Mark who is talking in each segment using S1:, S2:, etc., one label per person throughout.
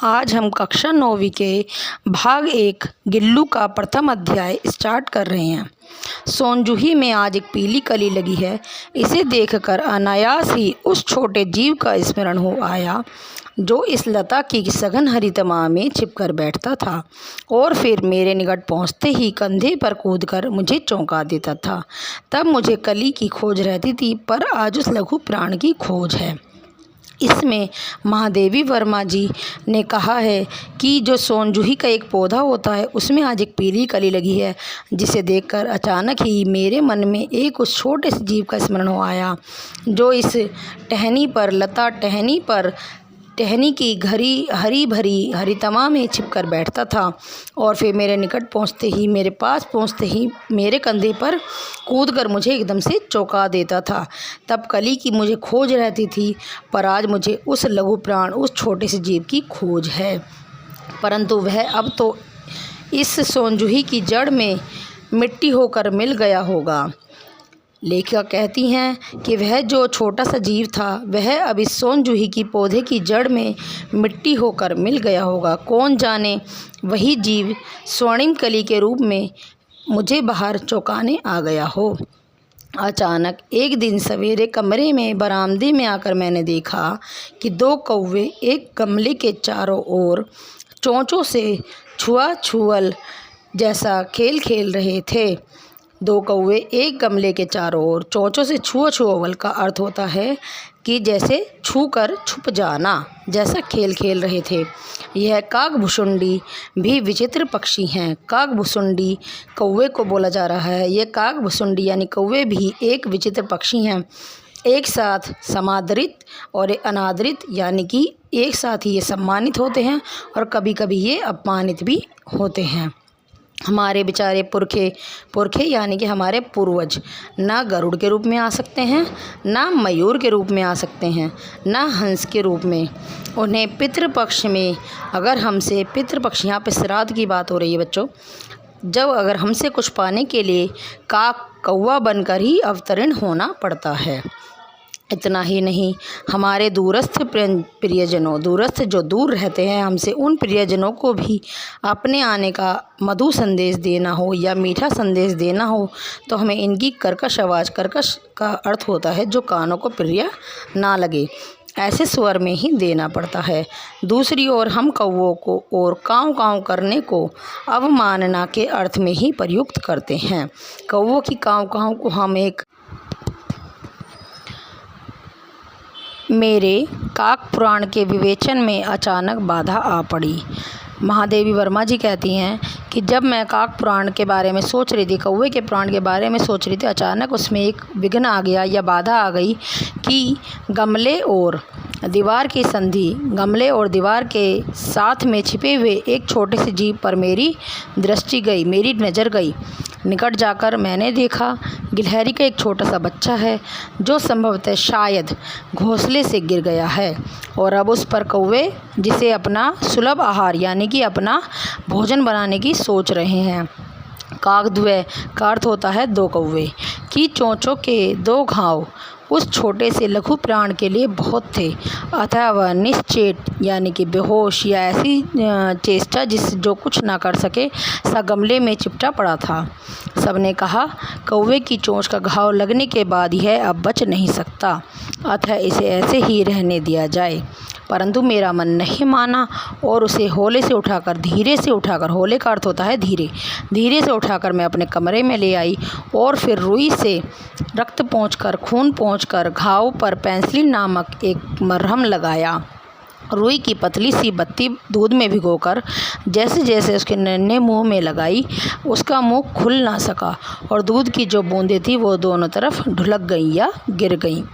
S1: आज हम कक्षा 9वीं के भाग 1 गिल्लू का प्रथम अध्याय स्टार्ट कर रहे हैं। सोनजूही में आज एक पीली कली लगी है। इसे देखकर अनायास ही उस छोटे जीव का स्मरण हो आया जो इस लता की सघन हरी तमा में छिपकर बैठता था और फिर मेरे निकट पहुंचते ही कंधे पर कूदकर मुझे चौंका देता था। तब मुझे कली की खोज रहती थी, पर आज उस लघु प्राण की खोज है। इसमें महादेवी वर्मा जी ने कहा है कि जो सोनजूही का एक पौधा होता है उसमें आज एक पीली कली लगी है, जिसे देखकर अचानक ही मेरे मन में एक उस छोटे से जीव का स्मरण हो आया जो इस टहनी की हरी भरी हरितमा में छिपकर बैठता था और फिर मेरे पास पहुंचते ही मेरे कंधे पर कूदकर मुझे एकदम से चौंका देता था। तब कली की मुझे खोज रहती थी, पर आज मुझे उस लघु प्राण, उस छोटे से जीव की खोज है। परंतु वह अब तो इस सोनजूही की जड़ में मिट्टी होकर मिल गया होगा। लेखिका कहती हैं कि वह जो छोटा सा जीव था वह अब इस सोनजूही की पौधे की जड़ में मिट्टी होकर मिल गया होगा। कौन जाने वही जीव स्वर्णिम कली के रूप में मुझे बाहर चौंकाने आ गया हो। अचानक एक दिन सवेरे कमरे में बरामदे में आकर मैंने देखा कि 2 कौवे एक गमले के चारों ओर चोंचों से छुआ-छुअल जैसा खेल खेल रहे थे। 2 कौवे एक गमले के चारों ओर चोंचों से छुआ-छुअल का अर्थ होता है कि जैसे छूकर छुप जाना जैसा खेल खेल रहे थे। यह काकभुसुंडी भी विचित्र पक्षी हैं। काकभुसुंडी कौवे को बोला जा रहा है। ये काकभुसुंडी यानी कौवे भी एक विचित्र पक्षी हैं। एक साथ समादरित और अनादरित, यानी कि एक साथ ही ये सम्मानित होते हैं और कभी कभी ये अपमानित भी होते हैं। हमारे बेचारे पुरखे यानी कि हमारे पूर्वज ना गरुड़ के रूप में आ सकते हैं, ना मयूर के रूप में आ सकते हैं, ना हंस के रूप में। उन्हें पितृपक्ष में पितृपक्ष, यहाँ पे श्राद्ध की बात हो रही है बच्चों, जब अगर हमसे कुछ पाने के लिए काक कौवा बनकर ही अवतरण होना पड़ता है। इतना ही नहीं, हमारे दूरस्थ जो दूर रहते हैं हमसे, उन प्रियजनों को भी अपने आने का मधु संदेश देना हो या मीठा संदेश देना हो तो हमें इनकी कर्कश आवाज़, कर्कश का अर्थ होता है जो कानों को प्रिय ना लगे, ऐसे स्वर में ही देना पड़ता है। दूसरी ओर हम कौवों को और काँव काँव करने को अवमानना के अर्थ में ही प्रयुक्त करते हैं। कौवों की काँव काँव को हम मेरे काक पुराण के विवेचन में अचानक बाधा आ पड़ी। महादेवी वर्मा जी कहती हैं कि जब मैं काक पुराण के बारे में सोच रही थी, कौवे के पुराण के बारे में सोच रही थी, अचानक उसमें एक विघ्न आ गया या बाधा आ गई कि गमले और दीवार के साथ में छिपे हुए एक छोटे से जीव पर मेरी नज़र गई। निकट जाकर मैंने देखा गिलहरी का एक छोटा सा बच्चा है जो संभवतः शायद घोंसले से गिर गया है और अब उस पर कौवे जिसे अपना सुलभ आहार यानी कि अपना भोजन बनाने की सोच रहे हैं। काकद्वय का अर्थ होता है 2 कौवे की चोंचों के 2 घाव उस छोटे से लघु प्राण के लिए बहुत थे। अतः वह निश्चेत यानी कि बेहोश या ऐसी चेष्टा जो कुछ ना कर सके सा गमले में चिपटा पड़ा था। सबने कहा कौवे की चोंच का घाव लगने के बाद यह अब बच नहीं सकता, अतः इसे ऐसे ही रहने दिया जाए। परंतु मेरा मन नहीं माना और उसे धीरे से उठाकर, होले का अर्थ होता है धीरे से उठाकर मैं अपने कमरे में ले आई और फिर रुई से खून पोंछकर घाव पर पेंसिलिन नामक एक मरहम लगाया। रुई की पतली सी बत्ती दूध में भिगोकर जैसे जैसे उसके नन्हे मुंह में लगाई, उसका मुंह खुल ना सका और दूध की जो बूंदें थी वो दोनों तरफ ढुलक गईं या गिर गईं।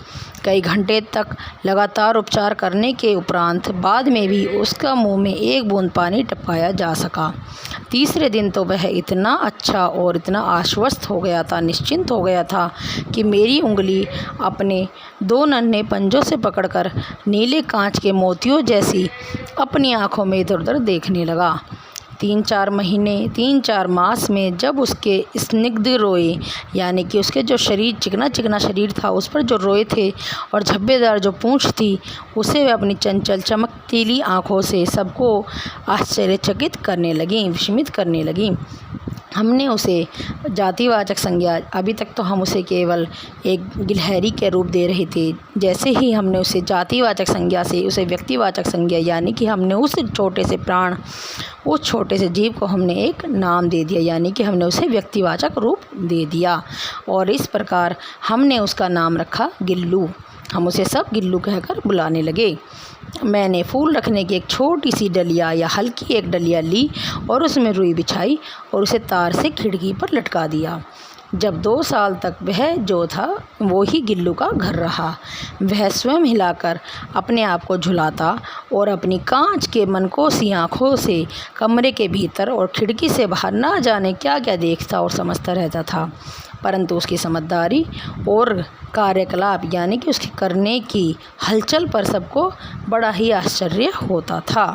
S1: कई घंटे तक लगातार उपचार करने के उपरांत बाद में भी उसका मुंह में एक बूंद पानी टपकाया जा सका। तीसरे दिन तो वह इतना अच्छा और इतना आश्वस्त हो गया था, निश्चिंत हो गया था कि मेरी उंगली अपने 2 नन्हे पंजों से पकड़कर नीले कांच के मोतियों जैसी अपनी आँखों में इधर उधर देखने लगा। तीन चार मास में जब उसके स्निग्ध रोए, यानी कि उसके जो शरीर चिकना चिकना शरीर था उस पर जो रोए थे और झब्बेदार जो पूँछ थी, उसे वे अपनी चंचल चमकतीली आँखों से सबको आश्चर्यचकित करने लगीं, विस्मित करने लगीं। हमने उसे जातिवाचक संज्ञा, अभी तक तो हम उसे केवल एक गिलहरी के रूप दे रहे थे। जैसे ही हमने उसे जातिवाचक संज्ञा से उसे व्यक्तिवाचक संज्ञा, यानी कि हमने उस छोटे से प्राण, उस छोटे से जीव को हमने एक नाम दे दिया, यानी कि हमने उसे व्यक्तिवाचक रूप दे दिया। और इस प्रकार हमने उसका नाम रखा गिल्लू। हम उसे सब गिल्लू कहकर बुलाने लगे। मैंने फूल रखने की एक छोटी सी डलिया या हल्की एक डलिया ली और उसमें रुई बिछाई और उसे तार से खिड़की पर लटका दिया। जब 2 साल तक वह जो था वो ही गिल्लू का घर रहा। वह स्वयं हिलाकर अपने आप को झुलाता और अपनी कांच के मनकोसी आँखों से कमरे के भीतर और खिड़की से बाहर ना जाने क्या क्या देखता और समझता रहता था। परंतु उसकी समझदारी और कार्यकलाप, यानी कि उसके करने की हलचल पर सबको बड़ा ही आश्चर्य होता था।